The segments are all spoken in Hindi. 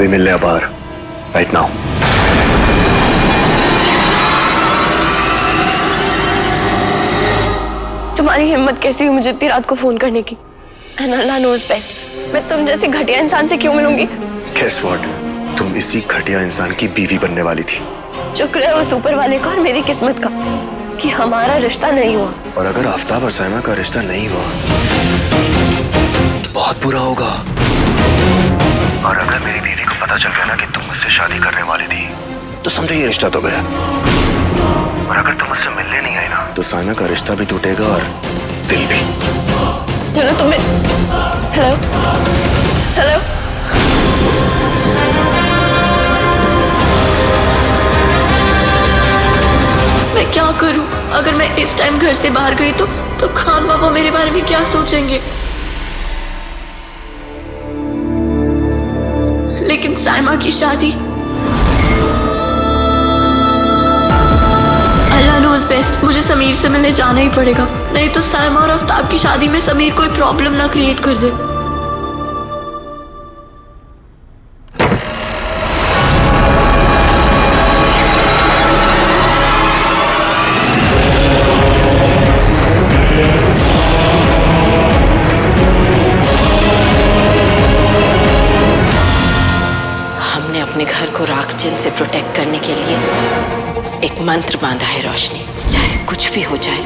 अभी मिल ले बाहर, राइट नाउ। तुम्हारी हिम्मत कैसी हुई मुझे इतनी रात को फोन करने की? And Allah knows best, मैं तुम जैसे घटिया इंसान से क्यों मिलूंगी? Guess what? तुम इसी घटिया इंसान की बीवी बनने वाली थी। शुक्र है उस ऊपर वाले का और मेरी किस्मत का कि हमारा रिश्ता नहीं हुआ। और अगर आफ्ताब और साइमा का रिश्ता नहीं हुआ तो बहुत बुरा होगा। और अगर मेरी बीवी को पता चल गया ना कि तुम मुझसे शादी करने वाली थी, तो समझो ये रिश्ता तो गया। और अगर तुम मुझसे मिलने नहीं आई ना, तो साइमा का रिश्ता भी टूटेगा और दिल भी। तुम्हें हेलो हेलो मैं क्या करूं? अगर मैं इस टाइम घर से बाहर गई तो खान बाबा मेरे बारे में क्या सोचेंगे? लेकिन साइमा की शादी, अल्लाह नोज़ बेस्ट, मुझे समीर से मिलने जाना ही पड़ेगा, नहीं तो साइमा और आफ्ताब की शादी में समीर कोई प्रॉब्लम ना क्रिएट कर दे। अपने घर को राखजिन से प्रोटेक्ट करने के लिए एक मंत्र बांधा है रोशनी। चाहे कुछ भी हो जाए,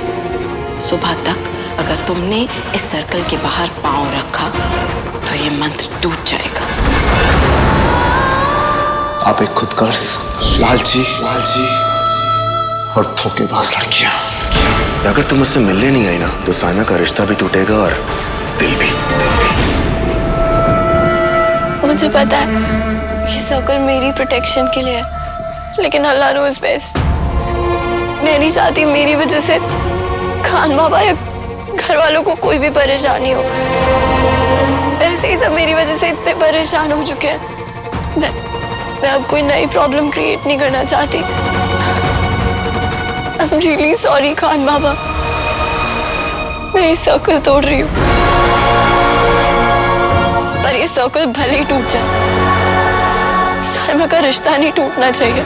सुबह तक अगर तुमने इस सर्कल के बाहर पांव रखा तो ये मंत्र टूट जाएगा। आप एक खुदगर्ज, लालची और धोखेबाज लड़कियां। अगर तुम मुझसे मिलने नहीं आई ना, तो साइमा का रिश्ता भी टूटेगा और दिल भी। मुझे पता है ये सर्कल मेरी प्रोटेक्शन के लिए है, लेकिन अल्लाह नोज़ बेस्ट, मैं नहीं चाहती मेरी वजह से खान बाबा या घर वालों को कोई भी परेशानी हो। वैसे ही सब मेरी वजह से इतने परेशान हो चुके हैं। मैं अब कोई नई प्रॉब्लम क्रिएट नहीं करना चाहती। I am really sorry Khan Baba, मैं ये सर्कल तोड़ रही हूँ, पर ये सर्कल भले ही टूट जाए, साइमा का रिश्ता नहीं टूटना चाहिए।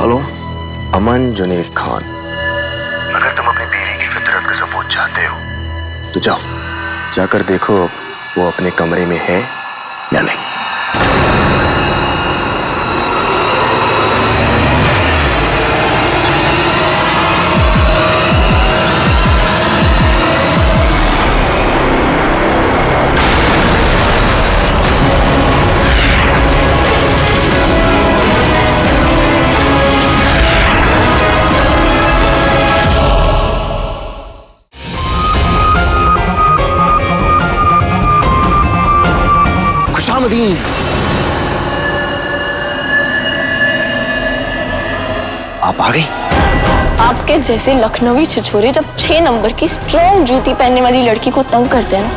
हेलो, अमन जुनैद खान। अगर तुम अपनी बीवी की फितरत का सबूत चाहते हो तो जाओ, जाकर देखो वो अपने कमरे में है या नहीं। खुशामदीन। आप आ गई? आपके जैसे लखनवी छिछोरे जब 6 नंबर की स्ट्रॉन्ग जूती पहनने वाली लड़की को तंग करते हैं ना,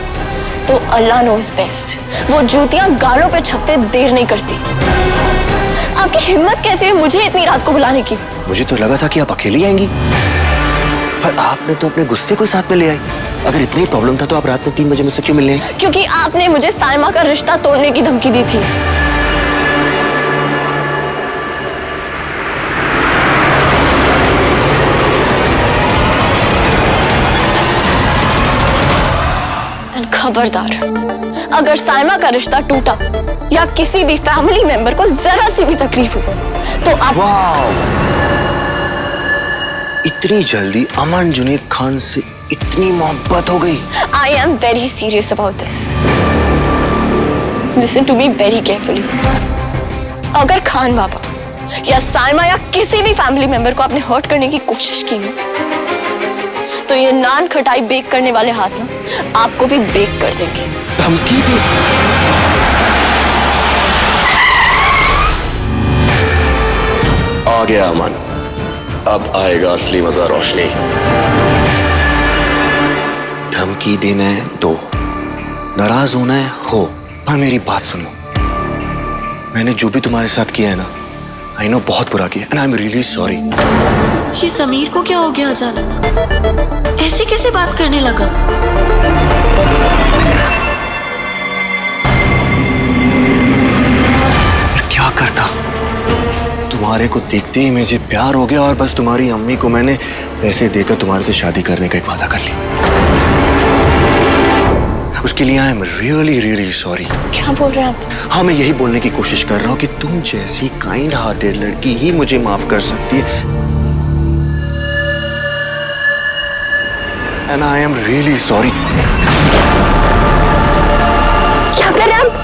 तो अल्लाह नोज़ बेस्ट, वो जूतियां गालों पे छपते देर नहीं करती। आपकी हिम्मत कैसे है मुझे इतनी रात को बुलाने की? मुझे तो लगा था कि आप अकेली आएंगी, पर आपने तो अपने गुस्से को साथ में ले आई। अगर इतनी प्रॉब्लम था तो आप रात में 3 बजे मुझसे क्यों मिलने आई? क्योंकि आपने मुझे साइमा का रिश्ता तोड़ने की धमकी दी थी। खबरदार, अगर साइमा का रिश्ता टूटा या किसी भी फैमिली मेंबर को जरा सी भी तकलीफ हुई तो आप। इतनी जल्दी अमन जुनैद खान से इतनी मोहब्बत हो गई? I am very serious about this. Listen to me very carefully. अगर खान बाबा या साइमा या किसी भी फैमिली मेंबर को आपने हर्ट करने की कोशिश की ना, तो ये नान खटाई बेक करने वाले हाथ ना आपको भी बेक कर देंगे। धमकी दी? आ गया अमन, अब आएगा असली मजा रोशनी। धमकी देना है दो, नाराज होना है हो, पर मेरी बात सुनो। मैंने जो भी तुम्हारे साथ किया है ना, आई नो बहुत बुरा किया, and I am really sorry. ये समीर को क्या हो गया अचानक? ऐसे कैसे बात करने लगा? क्या करता? तुम्हारे को देखते ही मुझे प्यार हो गया और बस तुम्हारी अम्मी को मैंने पैसे देकर तुम्हारे से शादी करने का एक वादा कर लिया। उसके लिए आई एम रियली रियली सॉरी। क्या बोल रहे हैं आप? हाँ, मैं यही बोलने की कोशिश कर रहा हूँ कि तुम जैसी काइंड हार्टेड लड़की ही मुझे माफ कर सकती है, and I am really sorry. क्या कर रहे हैं आप?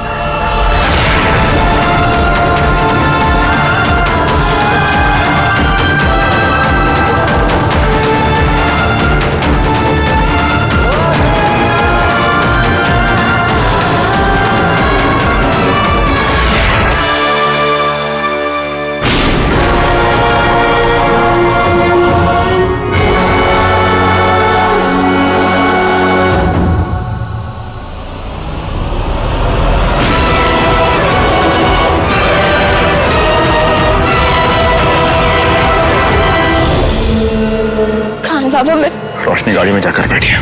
बाबा, मैं रोशनी गाड़ी में जाकर बैठिए।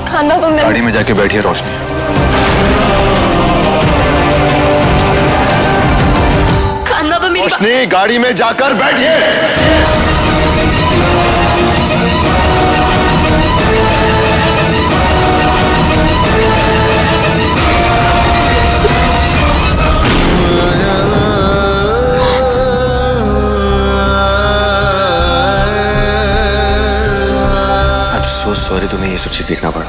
खान बाबा, मैं गाड़ी में जाके बैठिए रोशनी। खान बाबा, मेरी रोशनी गाड़ी में जाकर बैठिए। सॉरी, तुम्हें ये सब चीज देखना पड़ा,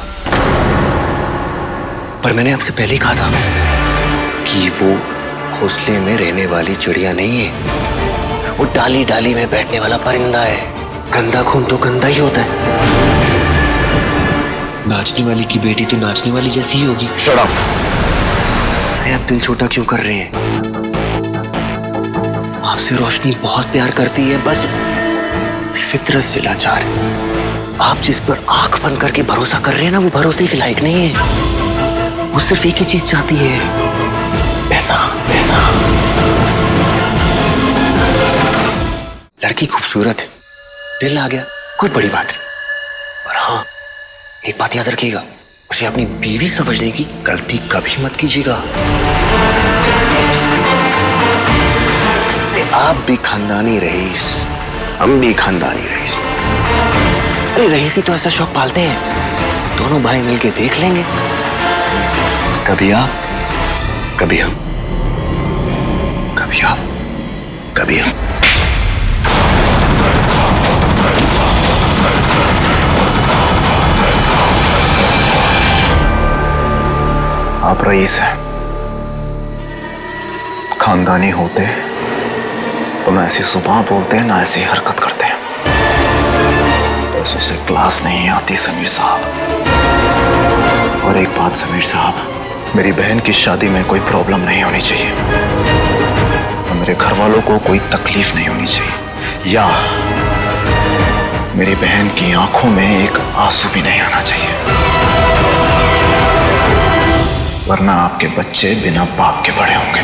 पर मैंने आपसे पहले ही कहा था कि वो घोंसले में रहने वाली चिड़िया नहीं है, वो डाली डाली में बैठने वाला परिंदा है। गंदा खून तो गंदा ही होता है। नाचने वाली की बेटी तो नाचने वाली जैसी ही होगी। Shut up. अरे आप दिल छोटा क्यों कर रहे हैं? आपसे रोशनी बहुत प्यार करती है, बस फितरत से लाचार है। आप जिस पर आंख बंद करके भरोसा कर रहे हैं ना, वो भरोसे के लायक नहीं है। वो सिर्फ एक ही चीज चाहती है, पैसा पैसा। लड़की खूबसूरत है, दिल आ गया, कोई बड़ी बात नहीं। पर हाँ, एक बात याद रखिएगा, उसे अपनी बीवी समझने की गलती कभी मत कीजिएगा। आप भी खानदानी रईस, हम भी खानदानी रईस। अरे रईसी तो ऐसा शौक पालते हैं, दोनों भाई मिलके देख लेंगे, कभी आप कभी हम, कभी आप कभी हम। आप रईस हैं, खानदानी होते तो ना ऐसी जुबान बोलते हैं ना ऐसी हरकत करते हैं। उसे क्लास नहीं आती समीर साहब। और एक बात समीर साहब, मेरी बहन की शादी में कोई प्रॉब्लम नहीं होनी चाहिए और मेरे घर वालों को कोई तकलीफ नहीं होनी चाहिए, या मेरी बहन की आंखों में एक आंसू भी नहीं आना चाहिए, वरना आपके बच्चे बिना बाप के बड़े होंगे।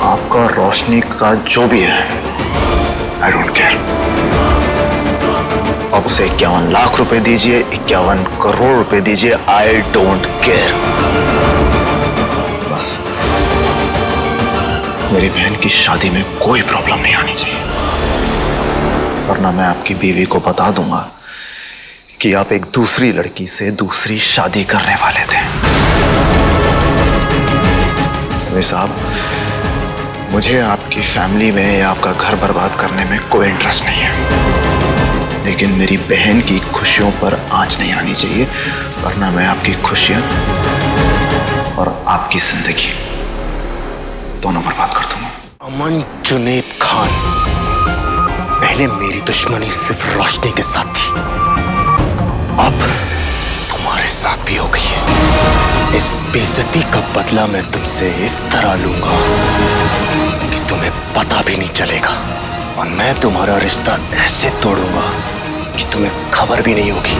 आपका रोशनी का जो भी है, आई डोंट केयर। अब उसे 51 लाख रुपए दीजिए, 51 करोड़ रुपए दीजिए, आई डोंट केयर। बस मेरी बहन की शादी में कोई प्रॉब्लम नहीं आनी चाहिए, वरना मैं आपकी बीवी को बता दूंगा कि आप एक दूसरी लड़की से दूसरी शादी करने वाले थे। समीर साहब, मुझे आपकी फैमिली में या आपका घर बर्बाद करने में कोई इंटरेस्ट नहीं है। लेकिन मेरी बहन की खुशियों पर आंच नहीं आनी चाहिए, वरना मैं आपकी खुशियां और आपकी जिंदगी दोनों बर्बाद कर दूंगा। अमन जुनैद खान, पहले मेरी दुश्मनी सिर्फ रोशनी के साथ थी, अब तुम्हारे साथ भी हो गई है। इस बेइज्जती का बदला मैं तुमसे इस तरह लूंगा कि तुम्हें पता भी नहीं चलेगा, और मैं तुम्हारा रिश्ता ऐसे तोड़ूंगा कि तुम्हें खबर भी नहीं होगी।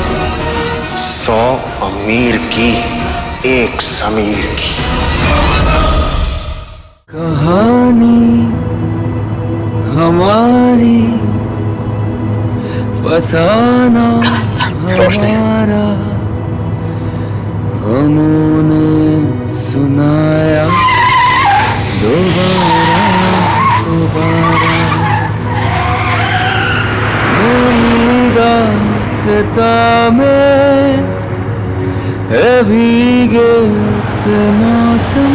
100 अमीर की, 1 समीर की कहानी हमारी, फसाना हमारा, गमों ने सुनाया दोबारा दोबारा। दास्ता में है भीगे से मौसम,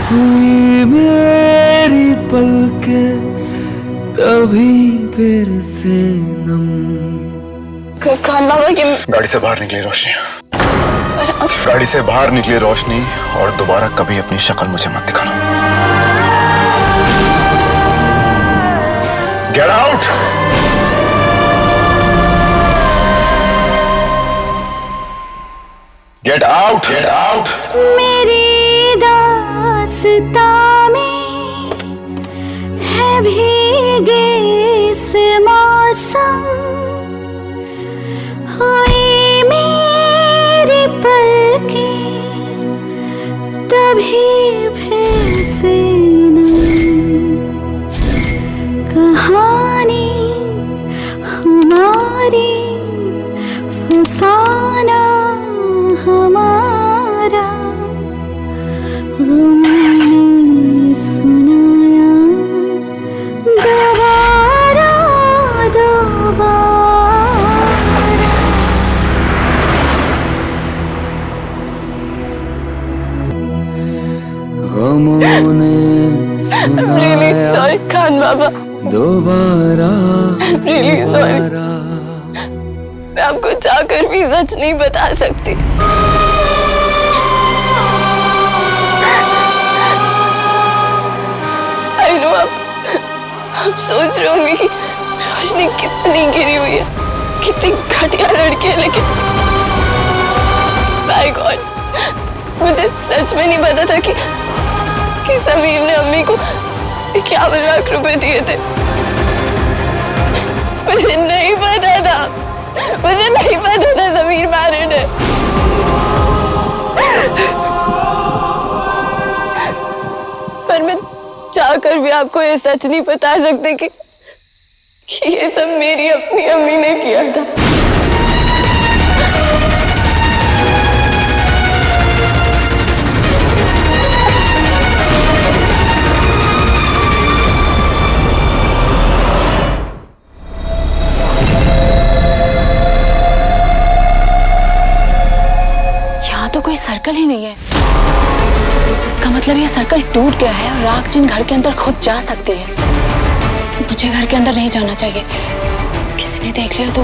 हुई मेरी पलकें तभी फिर से नम। खान बाबा की गाड़ी से बाहर निकली रोशनी, गाड़ी से बाहर निकली रोशनी, और दोबारा कभी अपनी शक्ल मुझे मत दिखाना। Get out. Get out, get out. मेरी दास्ता में है भीगे से मौसम, हुई मेरी पलकें तभी फिर से नम। कहानी हमारी, फसाना हमारा, हमने सुनाया दोबारा दोबारा। गमों ने सुनाया सॉरी खान बाबा, दोबारा really sorry। दोबारा। मैं आपको चाहकर भी सच नहीं बता सकती। I know आप सोच रहे होंगे कि रोशनी कितनी गिरी हुई है, कितनी घटिया लड़की है, लेकिन My God, मुझे सच में नहीं पता था कि समीर ने अम्मी को 51 लाख रुपए दिए थे। मुझे नहीं पता था, मुझे नहीं पता था समीर मैरिड है। पर मैं चाहकर भी आपको ये सच नहीं बता सकते कि ये सब मेरी अपनी अम्मी ने किया था। तो कोई सर्कल ही नहीं है। इसका मतलब ये सर्कल टूट गया है और रागजिन घर के अंदर खुद जा सकती है। मुझे घर के अंदर नहीं जाना चाहिए, किसी ने देख लिया तो।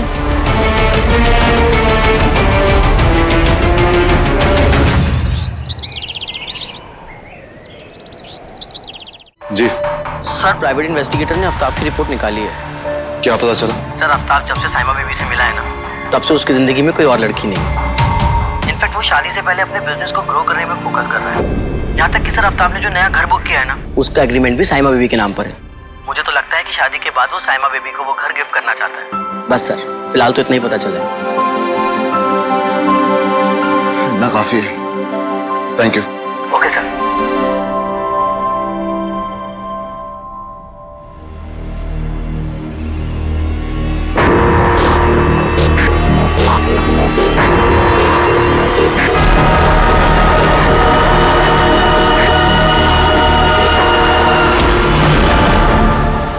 जी सर, प्राइवेट इन्वेस्टिगेटर ने आफ्ताब की रिपोर्ट निकाली है। क्या पता चला? सर, आफ्ताब जब से साइमा बेबी से मिला है ना, तब से उसकी जिंदगी में कोई और लड़की नहीं। इनफैक्ट वो शादी से पहले अपने बिजनेस को ग्रो करने में फोकस कर रहा है। यहाँ तक कि सर, आफ्ताब ने जो नया घर बुक किया है ना, उसका एग्रीमेंट भी साइमा बेबी के नाम पर है। मुझे तो लगता है कि शादी के बाद वो साइमा बेबी को वो घर गिफ्ट करना चाहता है। बस सर, फिलहाल तो इतना ही पता चला है। इतना काफी है। Thank you. Okay sir.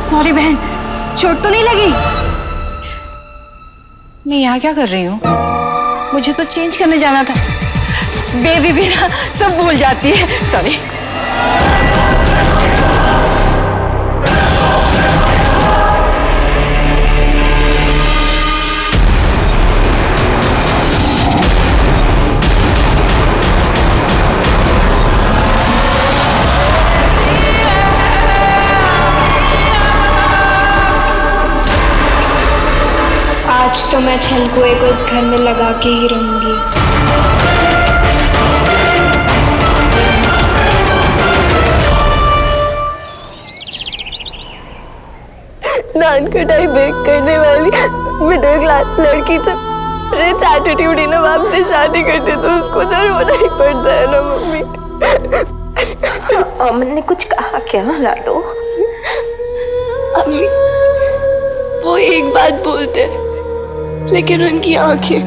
Sorry बहन, चोट तो नहीं लगी? मैं यहाँ क्या कर रही हूँ? मुझे तो चेंज करने जाना था। बेबी भी ना सब भूल जाती है, सॉरी। आज तो मैं छलकुए को इस घर में लगा के ही रहूंगी। नान कटाई बेक करने वाली मिडिल क्लास लड़की से रिच एटीट्यूड ही ना बाप से शादी करते तो उसको तो रोना ही पड़ता है ना मम्मी। अमन ने कुछ कहा क्या लाडो? अम्मी वो एक बात बोलते लेकिन उनकी आंखें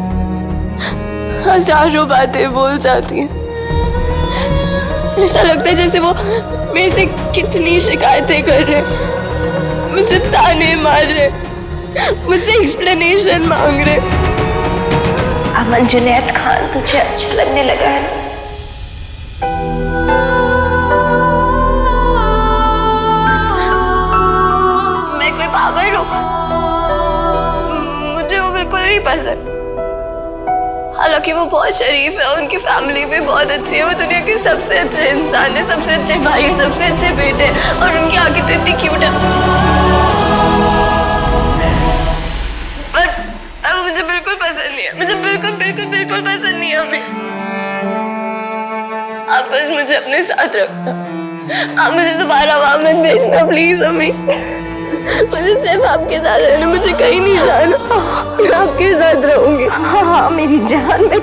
हजारों बातें बोल जाती हैं। ऐसा लगता है जैसे वो मेरे से कितनी शिकायतें कर रहे, मुझे ताने मार रहे, मुझसे एक्सप्लेनेशन मांग रहे। अमन जुनैद खान तुझे अच्छा लगने लगा है? मैं कोई पागल हूँ? मुझे वो बिल्कुल नहीं पसंद। हालांकि वो बहुत शरीफ है, उनकी फैमिली भी बहुत अच्छी है, वो दुनिया के सबसे अच्छे इंसान है, सबसे अच्छे भाई, सबसे अच्छे बेटे, और उनकी आंखें तो इतनी क्यूट है। पर मुझे बिल्कुल पसंद नहीं है, मुझे बिल्कुल पसंद नहीं है। हमें आप बस मुझे अपने साथ रखना, आप मुझे दोबारा वहां मत भेजना प्लीज। हमें मुझे सिर्फ आपके साथ रहना, मुझे कहीं नहीं जाना, मैं आपके साथ रहूंगी। हाँ मेरी जान, में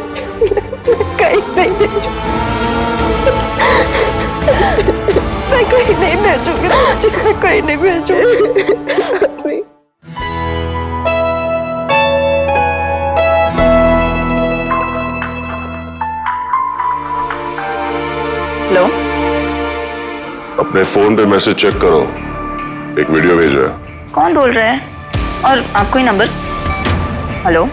कहीं नहीं भेजूंगी, मैं कहीं नहीं भेजूंगी, मैं कहीं नहीं भेजूंगी। हेलो, अपने फोन पे मैसेज चेक करो, एक वीडियो भेजा है। कौन बोल रहा है और आपको ही नंबर? हेलो,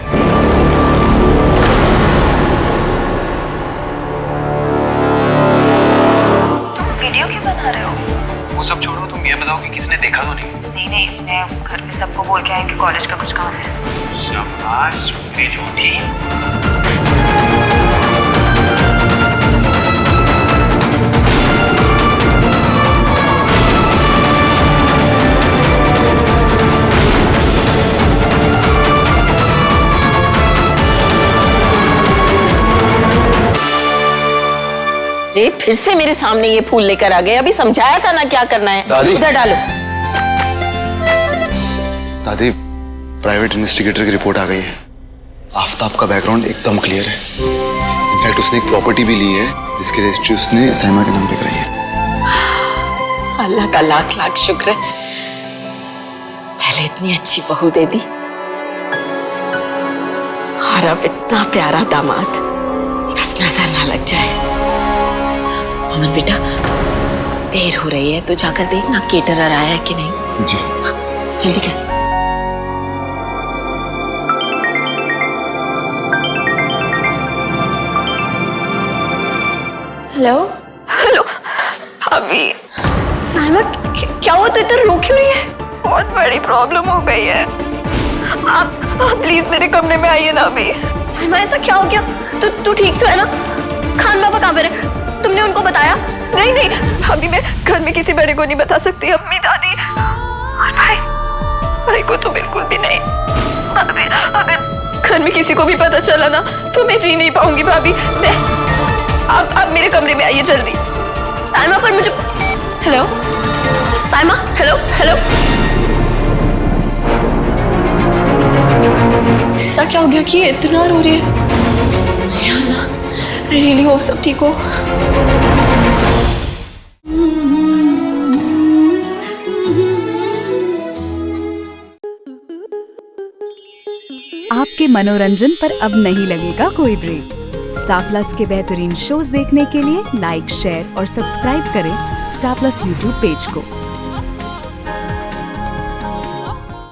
तुम वीडियो क्यों बना रहे हो? वो सब छोड़ो, तुम ये बताओ कि किसने देखा तो नहीं? नहीं, मैं घर में सबको बोल के आई कि कॉलेज का कुछ काम है। शाबाश, झूठी। रे फिर से मेरे सामने ये फूल लेकर आ गए। अभी समझाया था ना क्या करना है। दादी। इधर डालो। दादी, प्राइवेट इन्वेस्टिगेटर की रिपोर्ट आ गई है। आफ्ताब का बैकग्राउंड एकदम क्लियर है। इनफैक्ट उसने एक प्रॉपर्टी भी ली है जिसकी रजिस्ट्री उसने सैमा के नाम पे कराई है। अल्लाह का लाख लाख शुक्र है, पहले इतनी अच्छी बहू दे दी और अब इतना प्यारा दामाद, बस नजर ना लग जाए। अमन बेटा, देर हो रही है तो जाकर देखना केटरर आया है कि नहीं। जी जल्दी कर। हेलो हेलो भाभी, साइमा क्या हुआ? तो इतना रो क्यों रही है? बहुत बड़ी प्रॉब्लम हो गई है। आप प्लीज मेरे कमरे में आइए ना अभी। साइमा ऐसा क्या हो गया? तू ठीक तो है ना? खान बाबा कहाँ पर है? तुमने उनको बताया? नहीं भाभी, मैं घर में किसी बड़े को नहीं बता सकती। अम्मी, दादी और भाई को तो बिल्कुल भी नहीं। भाभी, अगर घर में किसी को भी पता चला ना तो मैं जी नहीं पाऊंगी भाभी। मैं आप मेरे कमरे में आइए जल्दी। साइमा पर मुझे, हेलो साइमा, हेलो। ऐसा क्या हो गया कि इतना रो रही है? यार ना, I really hope सब ठीक हो। आपके मनोरंजन पर अब नहीं लगेगा कोई ब्रेक। स्टार प्लस के बेहतरीन शोज देखने के लिए लाइक, शेयर और सब्सक्राइब करें स्टार प्लस यूट्यूब पेज को।